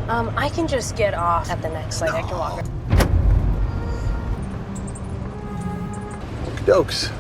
I can just get off at the next light. I can walk. Dokes.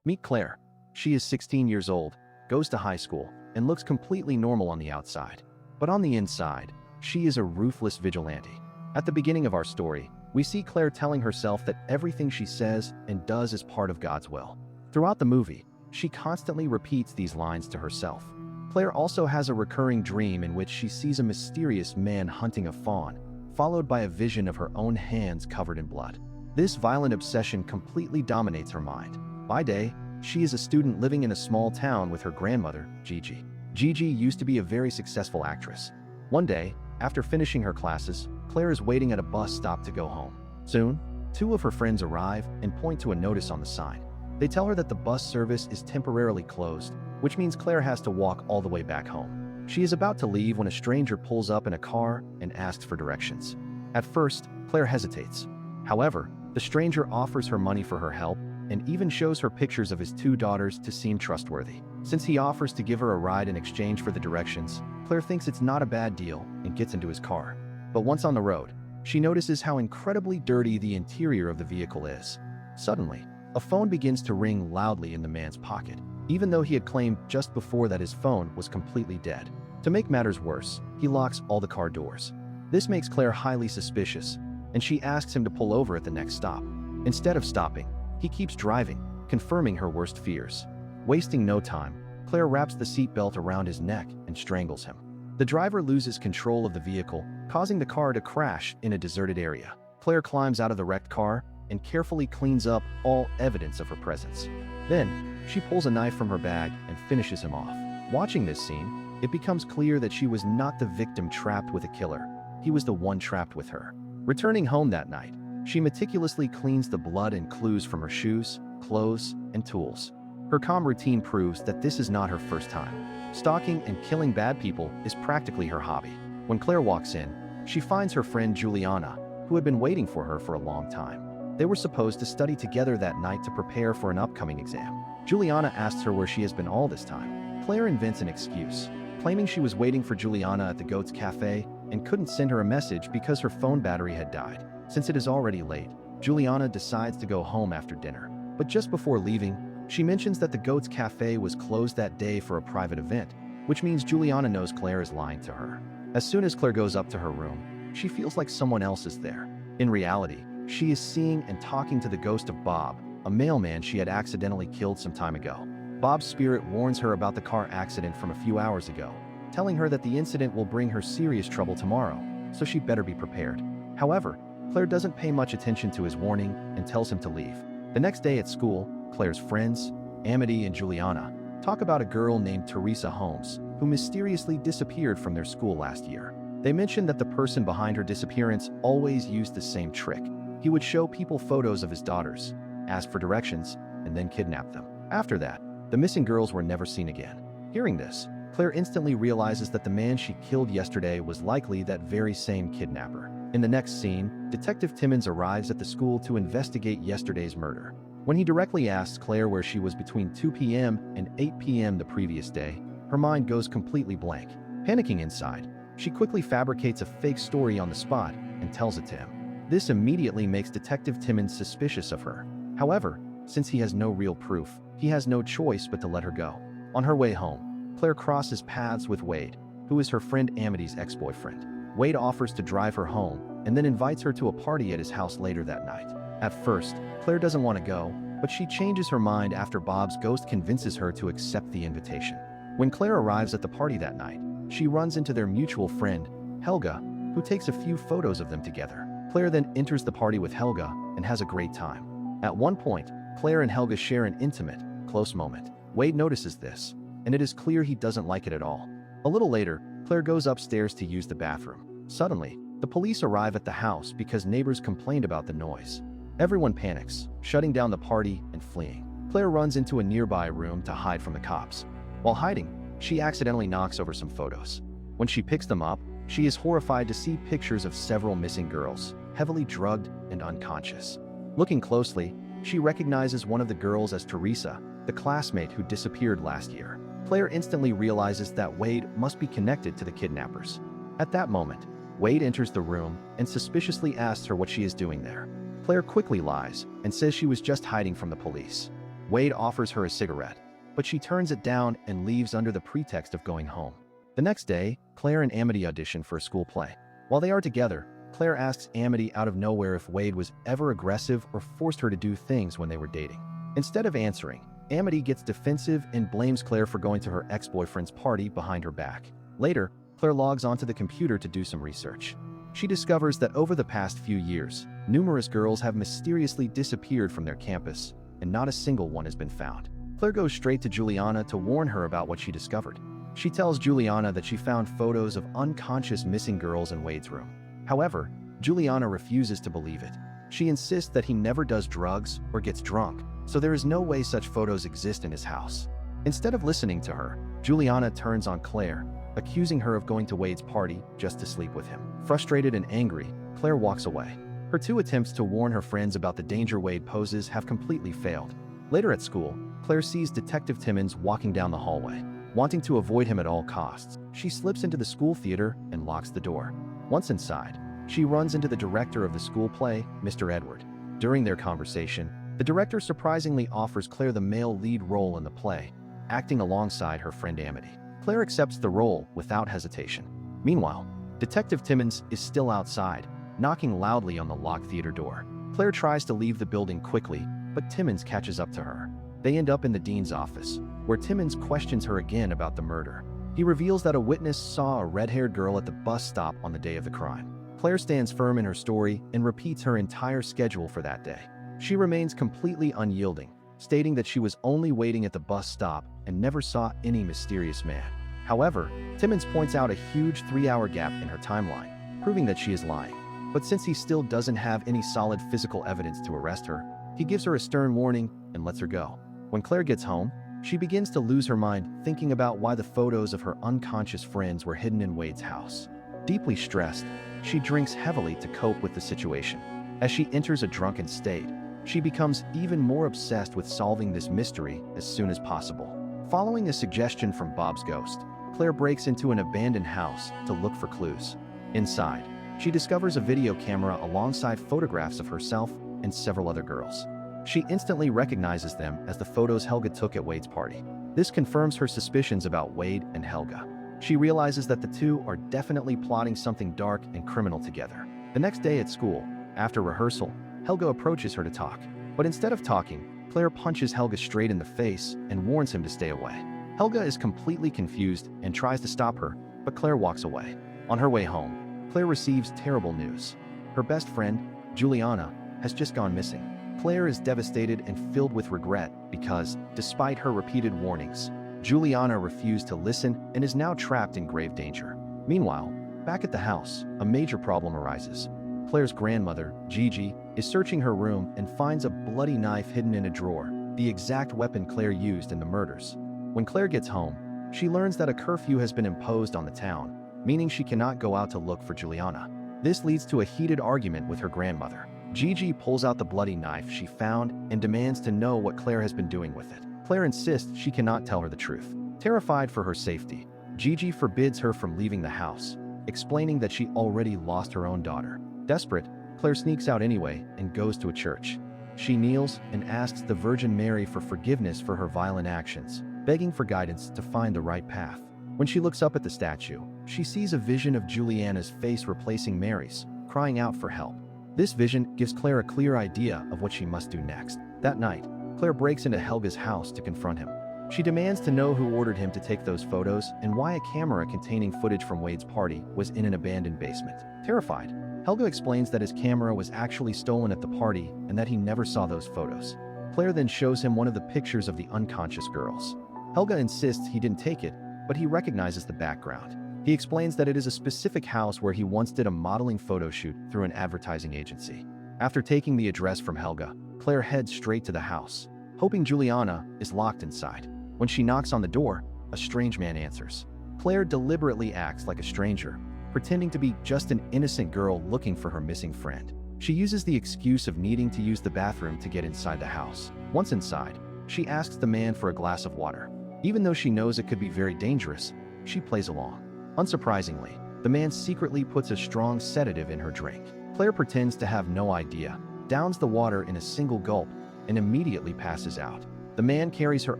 Meet Claire. She is 16 years old, goes to high school, and looks completely normal on the outside. But on the inside, she is a ruthless vigilante. At the beginning of our story, we see Claire telling herself that everything she says and does is part of God's will. Throughout the movie, she constantly repeats these lines to herself. Claire also has a recurring dream in which she sees a mysterious man hunting a fawn, followed by a vision of her own hands covered in blood. This violent obsession completely dominates her mind. By day, she is a student living in a small town with her grandmother, Gigi. Gigi used to be a very successful actress. One day, after finishing her classes, Claire is waiting at a bus stop to go home. Soon, two of her friends arrive and point to a notice on the sign. They tell her that the bus service is temporarily closed, which means Claire has to walk all the way back home. She is about to leave when a stranger pulls up in a car and asks for directions. At first, Claire hesitates. However, the stranger offers her money for her help and even shows her pictures of his two daughters to seem trustworthy. Since he offers to give her a ride in exchange for the directions, Claire thinks it's not a bad deal and gets into his car. But once on the road, she notices how incredibly dirty the interior of the vehicle is. Suddenly, a phone begins to ring loudly in the man's pocket, even though he had claimed just before that his phone was completely dead. To make matters worse, he locks all the car doors. This makes Claire highly suspicious, and she asks him to pull over at the next stop. Instead of stopping, he keeps driving, confirming her worst fears. Wasting no time, Claire wraps the seatbelt around his neck and strangles him. The driver loses control of the vehicle, causing the car to crash in a deserted area. Claire climbs out of the wrecked car and carefully cleans up all evidence of her presence. Then, she pulls a knife from her bag and finishes him off. Watching this scene, it becomes clear that she was not the victim trapped with a killer. He was the one trapped with her. Returning home that night, she meticulously cleans the blood and clues from her shoes, clothes, and tools. Her calm routine proves that this is not her first time. Stalking and killing bad people is practically her hobby. When Claire walks in, she finds her friend Juliana, who had been waiting for her for a long time. They were supposed to study together that night to prepare for an upcoming exam. Juliana asks her where she has been all this time. Claire invents an excuse, claiming she was waiting for Juliana at the Goat's Cafe and couldn't send her a message because her phone battery had died. Since it is already late, Juliana decides to go home after dinner. But just before leaving, she mentions that the Goat's Cafe was closed that day for a private event, which means Juliana knows Claire is lying to her. As soon as Claire goes up to her room, she feels like someone else is there. In reality, she is seeing and talking to the ghost of Bob, a mailman she had accidentally killed some time ago. Bob's spirit warns her about the car accident from a few hours ago, telling her that the incident will bring her serious trouble tomorrow, so she better be prepared. However, Claire doesn't pay much attention to his warning and tells him to leave. The next day at school, Claire's friends, Amity and Juliana, talk about a girl named Teresa Holmes, who mysteriously disappeared from their school last year. They mention that the person behind her disappearance always used the same trick. He would show people photos of his daughters, ask for directions, and then kidnap them. After that, the missing girls were never seen again. Hearing this, Claire instantly realizes that the man she killed yesterday was likely that very same kidnapper. In the next scene, Detective Timmons arrives at the school to investigate yesterday's murder. When he directly asks Claire where she was between 2 p.m. and 8 p.m. the previous day, her mind goes completely blank. Panicking inside, she quickly fabricates a fake story on the spot and tells it to him. This immediately makes Detective Timmons suspicious of her. However, since he has no real proof, he has no choice but to let her go. On her way home, Claire crosses paths with Wade, who is her friend Amity's ex-boyfriend. Wade offers to drive her home and then invites her to a party at his house later that night. At first, Claire doesn't want to go, but she changes her mind after Bob's ghost convinces her to accept the invitation. When Claire arrives at the party that night, she runs into their mutual friend, Helga, who takes a few photos of them together. Claire then enters the party with Helga and has a great time. At one point, Claire and Helga share an intimate, close moment. Wade notices this, and it is clear he doesn't like it at all. A little later, Claire goes upstairs to use the bathroom. Suddenly, the police arrive at the house because neighbors complained about the noise. Everyone panics, shutting down the party and fleeing. Claire runs into a nearby room to hide from the cops. While hiding, she accidentally knocks over some photos. When she picks them up, she is horrified to see pictures of several missing girls, heavily drugged and unconscious. Looking closely, She recognizes one of the girls as Teresa, the classmate who disappeared last year. Claire instantly realizes that Wade must be connected to the kidnappers. At that moment, Wade enters the room and suspiciously asks her what she is doing there. Claire quickly lies and says she was just hiding from the police. Wade offers her a cigarette, but she turns it down and leaves under the pretext of going home. The next day, Claire and Amity audition for a school play. While they are together, Claire asks Amity out of nowhere if Wade was ever aggressive or forced her to do things when they were dating. Instead of answering, Amity gets defensive and blames Claire for going to her ex-boyfriend's party behind her back. Later, Claire logs onto the computer to do some research. She discovers that over the past few years, numerous girls have mysteriously disappeared from their campus, and not a single one has been found. Claire goes straight to Juliana to warn her about what she discovered. She tells Juliana that she found photos of unconscious missing girls in Wade's room. However, Juliana refuses to believe it. She insists that he never does drugs or gets drunk, so there is no way such photos exist in his house. Instead of listening to her, Juliana turns on Claire, accusing her of going to Wade's party just to sleep with him. Frustrated and angry, Claire walks away. Her two attempts to warn her friends about the danger Wade poses have completely failed. Later at school, Claire sees Detective Timmons walking down the hallway. Wanting to avoid him at all costs, she slips into the school theater and locks the door. Once inside, she runs into the director of the school play, Mr. Edward. During their conversation, the director surprisingly offers Claire the male lead role in the play, acting alongside her friend Amity. Claire accepts the role without hesitation. Meanwhile, Detective Timmons is still outside, knocking loudly on the locked theater door. Claire tries to leave the building quickly, but Timmons catches up to her. They end up in the dean's office, where Timmons questions her again about the murder. He reveals that a witness saw a red-haired girl at the bus stop on the day of the crime. Claire stands firm in her story and repeats her entire schedule for that day. She remains completely unyielding, stating that she was only waiting at the bus stop and never saw any mysterious man. However, Timmons points out a huge 3-hour gap in her timeline, proving that she is lying. But since he still doesn't have any solid physical evidence to arrest her, he gives her a stern warning and lets her go. When Claire gets home, she begins to lose her mind thinking about why the photos of her unconscious friends were hidden in Wade's house. Deeply stressed, she drinks heavily to cope with the situation. As she enters a drunken state, she becomes even more obsessed with solving this mystery as soon as possible. Following a suggestion from Bob's ghost, Claire breaks into an abandoned house to look for clues. Inside, she discovers a video camera alongside photographs of herself and several other girls. She instantly recognizes them as the photos Helga took at Wade's party. This confirms her suspicions about Wade and Helga. She realizes that the two are definitely plotting something dark and criminal together. The next day at school, after rehearsal, Helga approaches her to talk. But instead of talking, Claire punches Helga straight in the face and warns him to stay away. Helga is completely confused and tries to stop her, but Claire walks away. On her way home, Claire receives terrible news. Her best friend, Juliana, has just gone missing. Claire is devastated and filled with regret because, despite her repeated warnings, Juliana refused to listen and is now trapped in grave danger. Meanwhile, back at the house, a major problem arises. Claire's grandmother, Gigi, is searching her room and finds a bloody knife hidden in a drawer, the exact weapon Claire used in the murders. When Claire gets home, she learns that a curfew has been imposed on the town, meaning she cannot go out to look for Juliana. This leads to a heated argument with her grandmother. Gigi pulls out the bloody knife she found and demands to know what Claire has been doing with it. Claire insists she cannot tell her the truth. Terrified for her safety, Gigi forbids her from leaving the house, explaining that she already lost her own daughter. Desperate, Claire sneaks out anyway and goes to a church. She kneels and asks the Virgin Mary for forgiveness for her violent actions, begging for guidance to find the right path. When she looks up at the statue, she sees a vision of Juliana's face replacing Mary's, crying out for help. This vision gives Claire a clear idea of what she must do next. That night, Claire breaks into Helga's house to confront him. She demands to know who ordered him to take those photos and why a camera containing footage from Wade's party was in an abandoned basement. Terrified, Helga explains that his camera was actually stolen at the party and that he never saw those photos. Claire then shows him one of the pictures of the unconscious girls. Helga insists he didn't take it, but he recognizes the background. He explains that it is a specific house where he once did a modeling photo shoot through an advertising agency. After taking the address from Helga, Claire heads straight to the house, hoping Juliana is locked inside. When she knocks on the door, a strange man answers. Claire deliberately acts like a stranger, pretending to be just an innocent girl looking for her missing friend. She uses the excuse of needing to use the bathroom to get inside the house. Once inside, she asks the man for a glass of water. Even though she knows it could be very dangerous, she plays along. Unsurprisingly, the man secretly puts a strong sedative in her drink. Claire pretends to have no idea, downs the water in a single gulp, and immediately passes out. The man carries her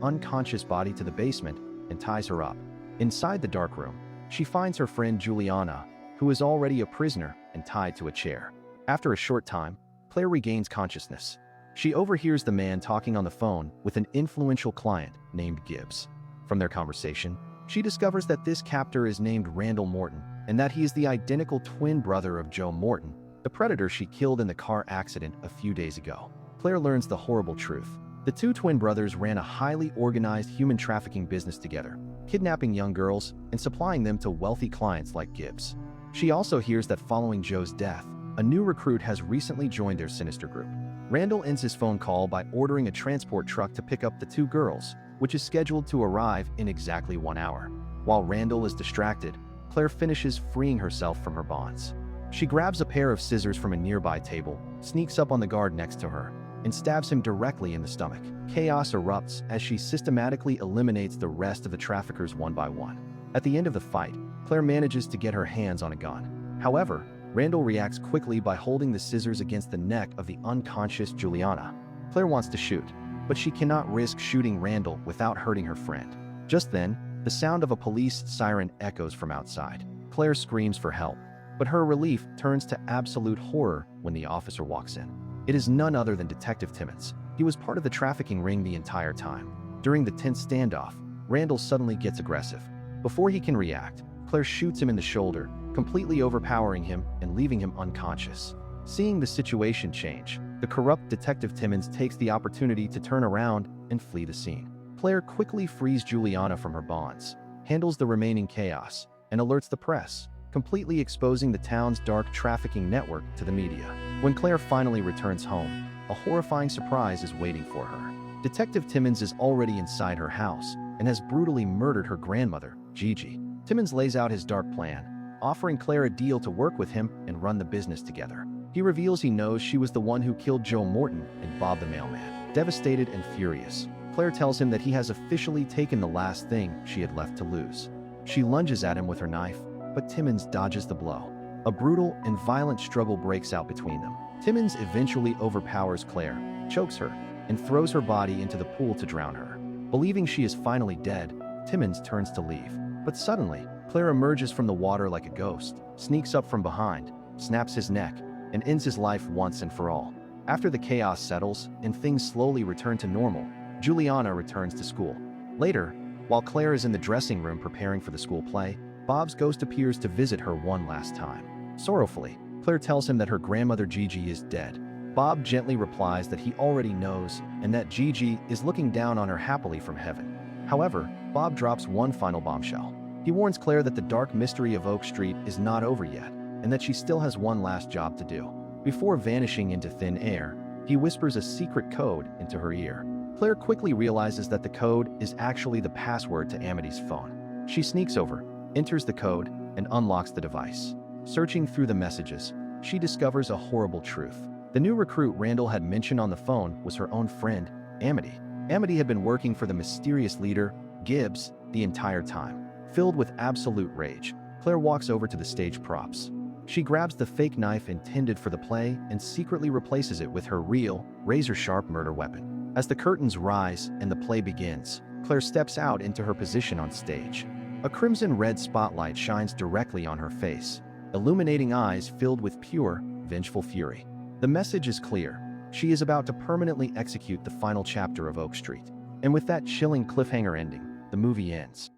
unconscious body to the basement and ties her up. Inside the dark room, she finds her friend Juliana, who is already a prisoner and tied to a chair. After a short time, Claire regains consciousness. She overhears the man talking on the phone with an influential client named Gibbs. From their conversation, she discovers that this captor is named Randall Morton and that he is the identical twin brother of Joe Morton, the predator she killed in the car accident a few days ago. Claire learns the horrible truth. The two twin brothers ran a highly organized human trafficking business together, kidnapping young girls and supplying them to wealthy clients like Gibbs. She also hears that following Joe's death, a new recruit has recently joined their sinister group. Randall ends his phone call by ordering a transport truck to pick up the two girls, which is scheduled to arrive in exactly 1 hour. While Randall is distracted, Claire finishes freeing herself from her bonds. She grabs a pair of scissors from a nearby table, sneaks up on the guard next to her, and stabs him directly in the stomach. Chaos erupts as she systematically eliminates the rest of the traffickers one by one. At the end of the fight, Claire manages to get her hands on a gun. However, Randall reacts quickly by holding the scissors against the neck of the unconscious Juliana. Claire wants to shoot, but she cannot risk shooting Randall without hurting her friend. Just then, the sound of a police siren echoes from outside. Claire screams for help, but her relief turns to absolute horror when the officer walks in. It is none other than Detective Timmons. He was part of the trafficking ring the entire time. During the tense standoff, Randall suddenly gets aggressive. Before he can react, Claire shoots him in the shoulder, completely overpowering him and leaving him unconscious. Seeing the situation change, the corrupt Detective Timmons takes the opportunity to turn around and flee the scene. Claire quickly frees Juliana from her bonds, handles the remaining chaos, and alerts the press, completely exposing the town's dark trafficking network to the media. When Claire finally returns home, a horrifying surprise is waiting for her. Detective Timmons is already inside her house and has brutally murdered her grandmother, Gigi. Timmons lays out his dark plan, offering Claire a deal to work with him and run the business together. He reveals he knows she was the one who killed Joe Morton and Bob the mailman. Devastated and furious, Claire tells him that he has officially taken the last thing she had left to lose. She lunges at him with her knife, but Timmons dodges the blow. A brutal and violent struggle breaks out between them. Timmons eventually overpowers Claire, chokes her, and throws her body into the pool to drown her. Believing she is finally dead, Timmons turns to leave. But suddenly, Claire emerges from the water like a ghost, sneaks up from behind, snaps his neck, and ends his life once and for all. After the chaos settles and things slowly return to normal, Juliana returns to school. Later, while Claire is in the dressing room preparing for the school play, Bob's ghost appears to visit her one last time. Sorrowfully, Claire tells him that her grandmother Gigi is dead. Bob gently replies that he already knows and that Gigi is looking down on her happily from heaven. However, Bob drops one final bombshell. He warns Claire that the dark mystery of Oak Street is not over yet and that she still has one last job to do. Before vanishing into thin air, he whispers a secret code into her ear. Claire quickly realizes that the code is actually the password to Amity's phone. She sneaks over, enters the code, and unlocks the device. Searching through the messages, she discovers a horrible truth. The new recruit Randall had mentioned on the phone was her own friend, Amity. Amity had been working for the mysterious leader, Gibbs, the entire time. Filled with absolute rage, Claire walks over to the stage props. She grabs the fake knife intended for the play and secretly replaces it with her real, razor-sharp murder weapon. As the curtains rise and the play begins, Claire steps out into her position on stage. A crimson-red spotlight shines directly on her face, illuminating eyes filled with pure, vengeful fury. The message is clear. She is about to permanently execute the final chapter of Oak Street. And with that chilling cliffhanger ending, the movie ends.